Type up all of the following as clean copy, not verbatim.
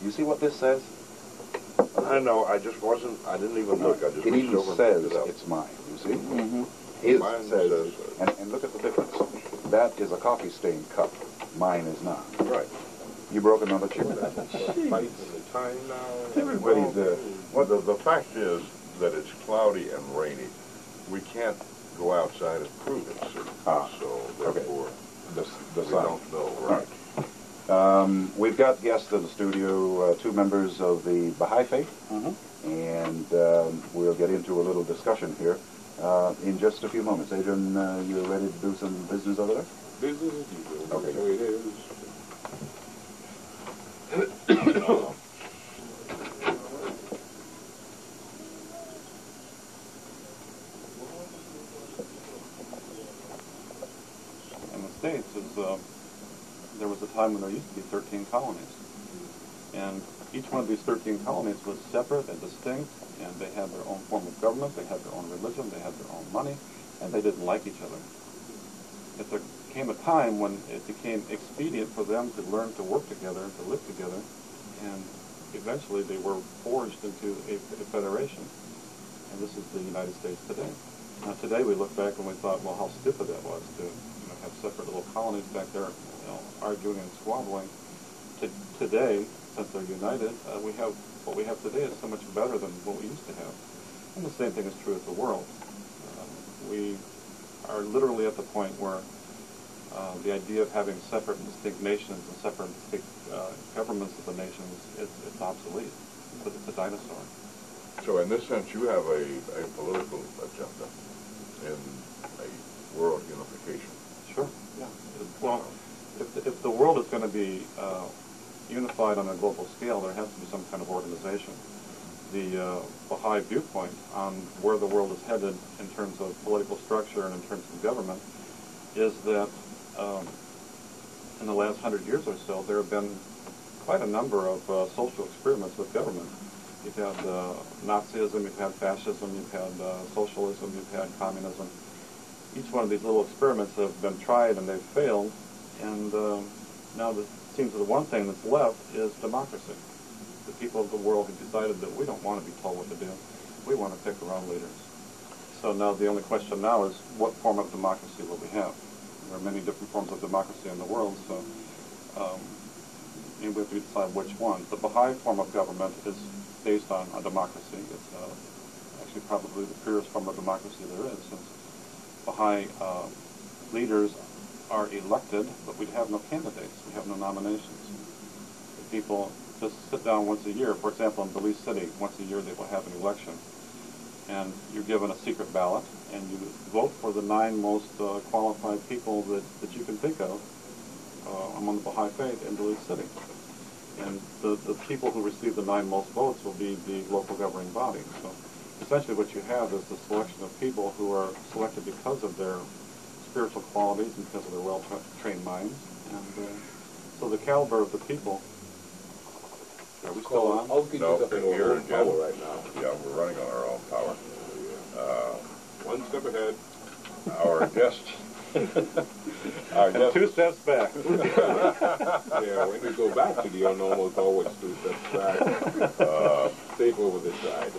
You see what this says? I know, I just wasn't, I didn't even look. I just it even says it it's mine, you see? Mm-hmm. His says, and look at the difference. That is a coffee stain cup. Mine is not. Right. You broke another chicken. Everybody's well, the fact is that it's cloudy and rainy. We can't go outside and prove it, so therefore the we don't know. Right. We've got guests in the studio, two members of the Baha'i faith, and we'll get into a little discussion here in just a few moments. Adrian, you ready to do some business over there? Business as usual. Okay. So it is. In the States, there was a time when there used to be 13 colonies. And each one of these 13 colonies was separate and distinct, and they had their own form of government, they had their own religion, they had their own money, and they didn't like each other. But there came a time when it became expedient for them to learn to work together and to live together, and eventually they were forged into a federation. And this is the United States today. Now today we look back and we thought, well, how stupid that was to have separate little colonies back there, arguing and squabbling. Today, since they're united, what we have today is so much better than what we used to have. And the same thing is true of the world. We are literally at the point where the idea of having separate and distinct nations and separate and distinct governments of the nations, it's obsolete. It's a dinosaur. So in this sense, you have a political agenda in a world unification. Sure, yeah. Well, if the world is going to be unified on a global scale, there has to be some kind of organization. The Baha'i viewpoint on where the world is headed in terms of political structure and in terms of government is that in the last 100 years or so, there have been quite a number of social experiments with government. You've had Nazism, you've had fascism, you've had socialism, you've had communism. Each one of these little experiments have been tried and they've failed, and now it seems that the one thing that's left is democracy. The people of the world have decided that we don't want to be told what to do. We want to pick our own leaders. So now the only question now is, what form of democracy will we have? There are many different forms of democracy in the world, so we have to decide which one. The Baha'i form of government is based on a democracy. It's actually probably the purest form of democracy there is, since Baha'i leaders are elected, but we have no candidates. We have no nominations. The people just sit down once a year. For example, in Belize City, once a year they will have an election. And you're given a secret ballot, and you vote for the 9 most qualified people that you can think of among the Baha'i faith in Belize City. And the people who receive the 9 most votes will be the local governing body. So essentially what you have is the selection of people who are selected because of their spiritual qualities and because of their well-trained minds. And so the caliber of the people. Are we still on? How can No, you get here our own again. power right now? Yeah, we're running on our own power. One step ahead. Our guest. And 2 steps back. Yeah, when you go back to the unknown, it's always 2 steps back. Safe over this side.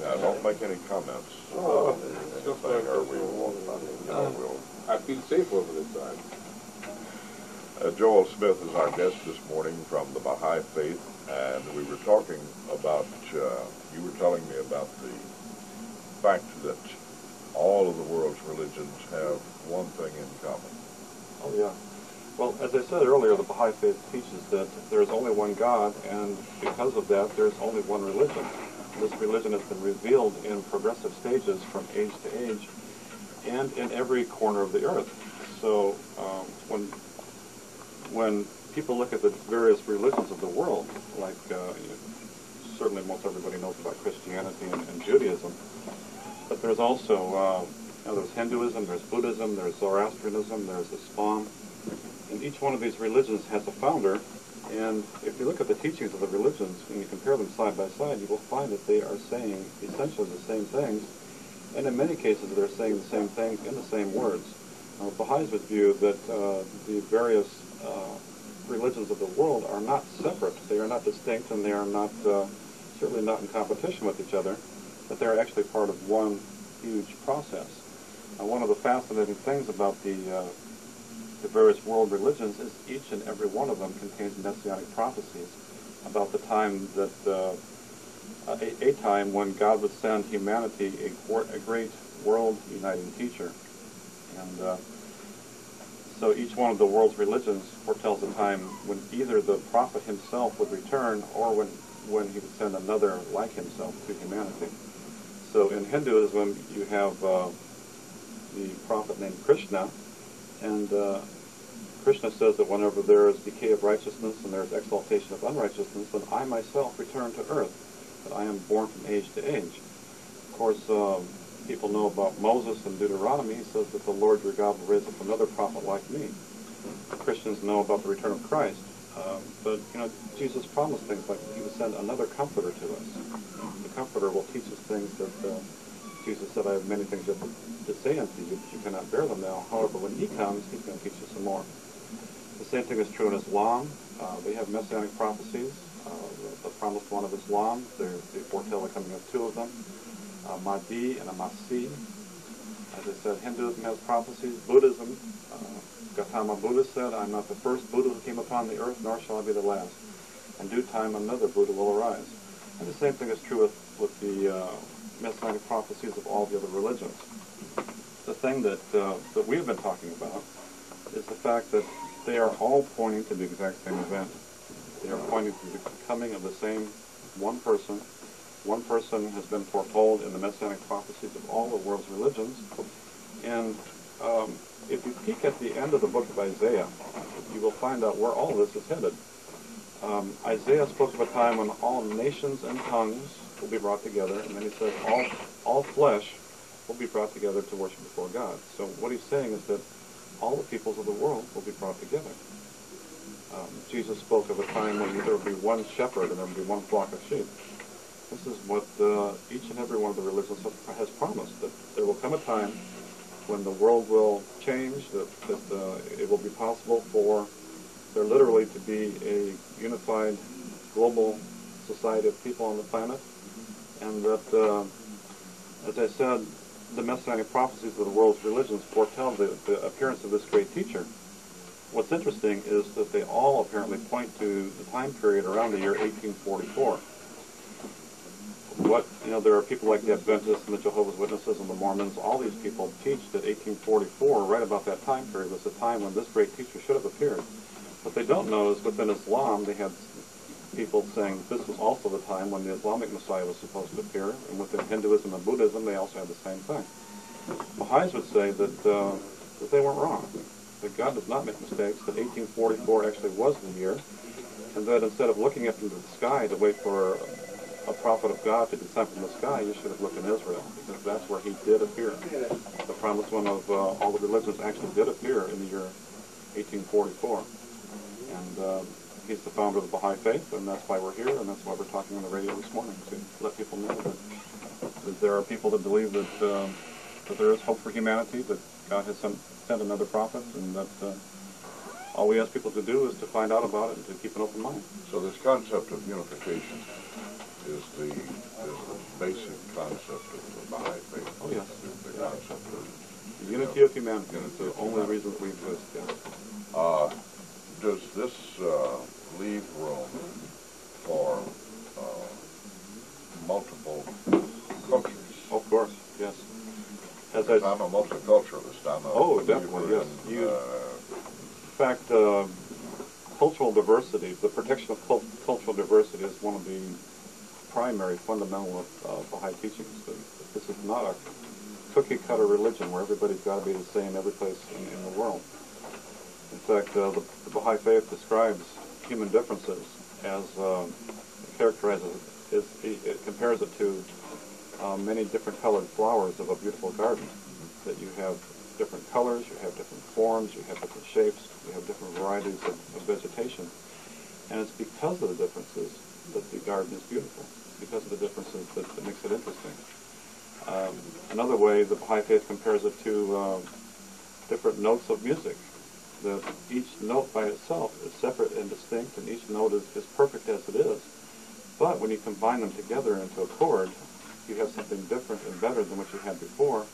Now, don't make any comments. Just like I feel safe over this side. Joel Smith is our guest this morning from the Baha'i faith, and we were talking about, you were telling me about the fact that all of the world's religions have one thing in common. Oh, yeah. Well, as I said earlier, the Baha'i faith teaches that there is only one God, and because of that, there is only one religion. This religion has been revealed in progressive stages from age to age, and in every corner of the earth. So when people look at the various religions of the world, like certainly most everybody knows about Christianity and Judaism, but there's also there's Hinduism, there's Buddhism, there's Zoroastrianism, there's Islam, and each one of these religions has a founder. And if you look at the teachings of the religions and you compare them side by side, you will find that they are saying essentially the same things, and in many cases they're saying the same things in the same words. Baha'is would view that the various religions of the world are not separate, they are not distinct, and they are not certainly not in competition with each other, but they're actually part of one huge process. One of the fascinating things about the various world religions is each and every one of them contains messianic prophecies about the time that a time when God would send humanity a great world-uniting teacher. And so each one of the world's religions foretells a time when either the prophet himself would return or when he would send another like himself to humanity. So in Hinduism, you have the prophet named Krishna, and Krishna says that whenever there is decay of righteousness and there is exaltation of unrighteousness, then I myself return to earth, that I am born from age to age. Of course, people know about Moses in Deuteronomy. He says that the Lord your God will raise up another prophet like me. Christians know about the return of Christ. But, Jesus promised things like he would send another comforter to us. The comforter will teach us things that Jesus said, I have many things to say unto you, but you cannot bear them now. However, when he comes, he's going to teach you some more. The same thing is true in Islam. They have messianic prophecies. The promised one of Islam, they foretell the coming of two of them, a Mahdi and a Masih. As I said, Hinduism has prophecies. Buddhism, Gautama Buddha said, I'm not the first Buddha who came upon the earth, nor shall I be the last. In due time, another Buddha will arise. And the same thing is true with the messianic prophecies of all the other religions. The thing that we've been talking about is the fact that they are all pointing to the exact same event. They are pointing to the coming of the same one person. One person has been foretold in the messianic prophecies of all the world's religions. And if you peek at the end of the book of Isaiah, you will find out where all this is headed. Isaiah spoke of a time when all nations and tongues will be brought together, and then he says all flesh will be brought together to worship before God. So what he's saying is that all the peoples of the world will be brought together. Jesus spoke of a time when there will be one shepherd and there will be one flock of sheep. This is what each and every one of the religions has promised, that there will come a time when the world will change, that it will be possible for there literally to be a unified global society of people on the planet, and that, as I said, the messianic prophecies of the world's religions foretell the appearance of this great teacher. What's interesting is that they all apparently point to the time period around the year 1844. There are people like the Adventists and the Jehovah's Witnesses and the Mormons. All these people teach that 1844, right about that time period, was the time when this great teacher should have appeared. What they don't know is within Islam, they had people saying this was also the time when the Islamic Messiah was supposed to appear, and within Hinduism and Buddhism, they also had the same thing. Baha'is would say that they weren't wrong, that God does not make mistakes, that 1844 actually was the year, and that instead of looking up into the sky to wait for a prophet of God to descend from the sky, you should have looked in Israel, because that's where he did appear. The promised one of all the religions actually did appear in the year 1844. And he's the founder of the Baha'i faith, and that's why we're here, and that's why we're talking on the radio this morning, to let people know that there are people that believe that there is hope for humanity, that God has sent another prophet, and that all we ask people to do is to find out about it and to keep an open mind. So this concept of unification is the basic concept of the Baha'i faith. Oh, yes. The concept of the unity of humanity. It's the only reason we exist, yes. Does this leave room for multiple cultures? Of course, yes. I'm a multiculturalist. Oh, definitely, yes. In fact, cultural diversity, the protection of cultural diversity is one of the primary fundamental of Baha'i teachings. This is not a cookie-cutter religion where everybody's got to be the same every place in the world. In fact, the Baha'i faith describes human differences as it compares it to many different colored flowers of a beautiful garden. That you have different colors, you have different forms, you have different shapes, you have different varieties of vegetation. And it's because of the differences that the garden is beautiful, because of the differences that makes it interesting. Another way the Baha'i faith compares it to different notes of music. That each note by itself is separate and distinct, and each note is perfect as it is. But when you combine them together into a chord, you have something different and better than what you had before,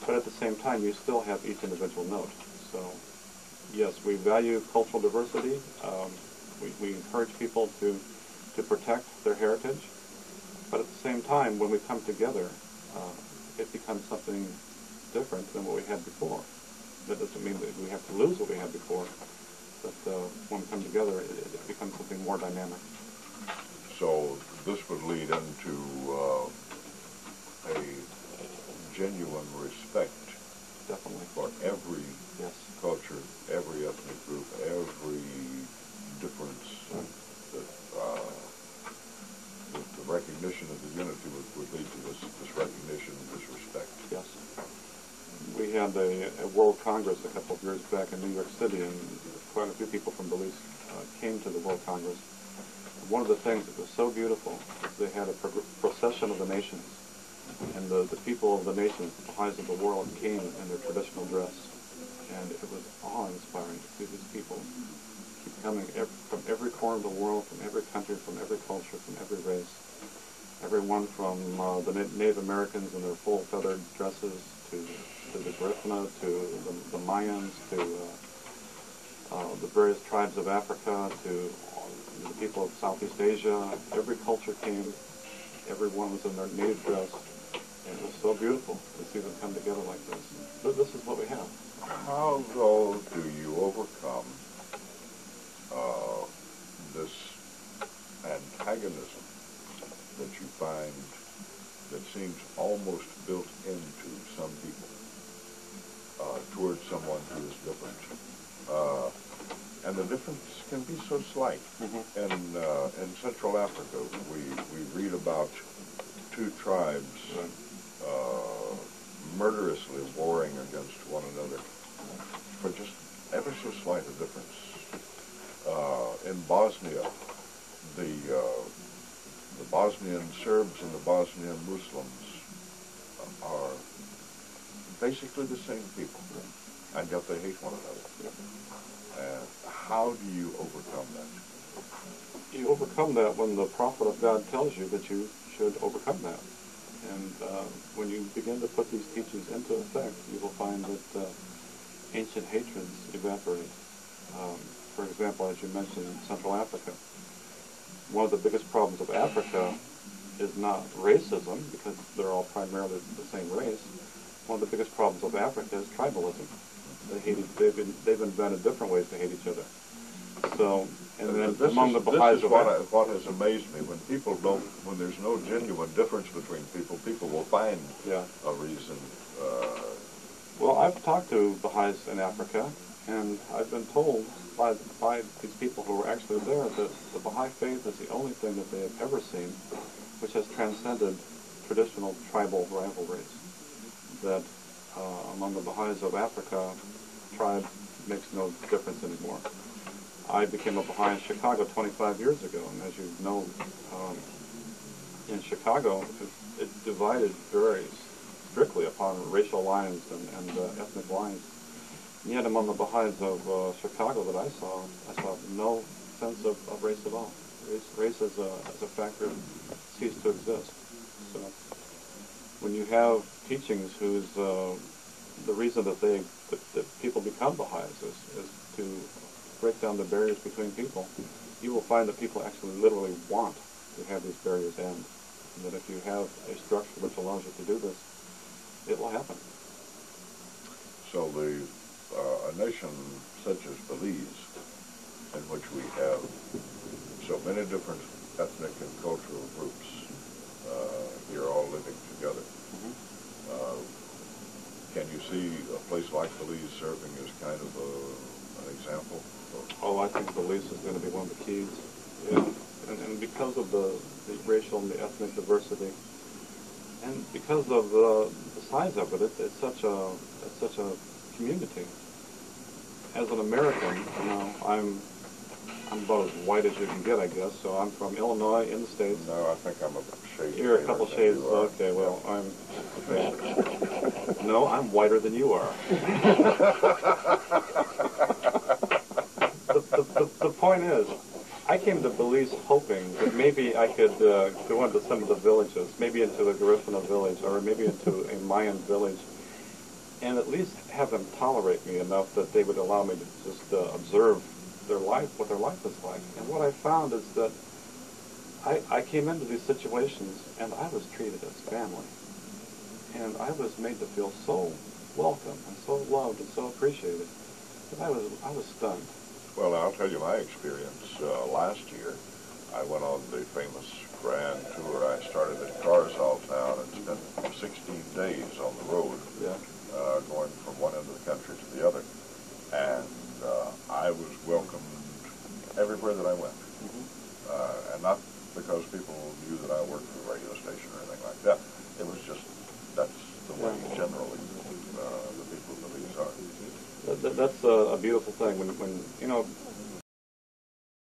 but at the same time you still have each individual note. So yes, we value cultural diversity. We encourage people to protect their heritage, but at the same time when we come together, it becomes something different than what we had before. That doesn't mean that we have to lose what we had before, but when we come together, it becomes something more dynamic. So this would lead into a genuine respect, definitely, for every yes. culture, every ethnic group, every difference. The recognition of the unity would lead to this recognition, this respect. Yes. We had a World Congress a couple of years back in New York City, and quite a few people from Belize came to the World Congress. One of the things that was so beautiful is they had a procession of the nations, and the people of the nations, the Baha'is of the world, came in their traditional dress, and it was awe-inspiring to see these people keep coming from every corner of the world, from every country, from every culture, from every race. Everyone from the Native Americans in their full feathered dresses to the Garifuna, to the Mayans, to the various tribes of Africa, to the people of Southeast Asia. Every culture came. Everyone was in their native dress. And it was so beautiful to see them come together like this. But this is what we have. How, though, do you overcome this antagonism that you find that seems almost built into some people towards someone who is different? And the difference can be so slight. Mm-hmm. In Central Africa, we read about two tribes murderously warring against one another for just ever so slight a difference. In Bosnia, the Bosnian Serbs and the Bosnian Muslims are basically the same people, and yet they hate one another. And how do you overcome that? You overcome that when the prophet of God tells you that you should overcome that. And when you begin to put these teachings into effect, you will find that ancient hatreds evaporate. For example, as you mentioned in Central Africa, one of the biggest problems of Africa is not racism, because they're all primarily the same race. One of the biggest problems of Africa is tribalism. They've invented different ways to hate each other. So, and then among the Baha'is of Africa, what has amazed me, when there's no genuine difference between people will find a reason. Well, I've talked to Baha'is in Africa, and I've been told by these people who were actually there that the Baha'i faith is the only thing that they have ever seen which has transcended traditional tribal rivalries. That among the Baha'is of Africa, tribe makes no difference anymore. I became a Baha'i in Chicago 25 years ago, and as you know, in Chicago, it divided very strictly upon racial lines and ethnic lines. And yet among the Baha'is of Chicago that I saw no sense of race at all. Race as a factor ceased to exist. So when you have teachings whose the reason that people become Baha'is is to break down the barriers between people, you will find that people actually literally want to have these barriers end. And that if you have a structure which allows you to do this, it will happen. So a nation such as Belize in which we have so many different ethnic and cultural groups here all living together. Can you see a place like Belize serving as kind of an example? Oh, I think Belize is going to be one of the keys. Yeah. And because of the racial and the ethnic diversity, and because of the size of it, it's such a community. As an American, you know, I'm about as white as you can get, I guess. So I'm from Illinois in the States. No, I think I'm a shade. You're a couple shades. Okay, well, I'm. Okay. No, I'm whiter than you are. The point is, I came to Belize hoping that maybe I could go into some of the villages, maybe into a Garifuna village, or maybe into a Mayan village, and at least have them tolerate me enough that they would allow me to just observe their life, what their life is like. And what I found is that I came into these situations and I was treated as family. And I was made to feel so welcome and so loved and so appreciated that I was stunned. Well, I'll tell you my experience. Last year, I went on the famous grand tour. I started at Carzal Town and spent 16 days on the road, going from one end of the country to the other. And I was welcomed everywhere that I went. And not because people knew that I worked for a radio station or anything like that. It was just, that's the way generally the people of Belize are. That's a beautiful thing. When you know,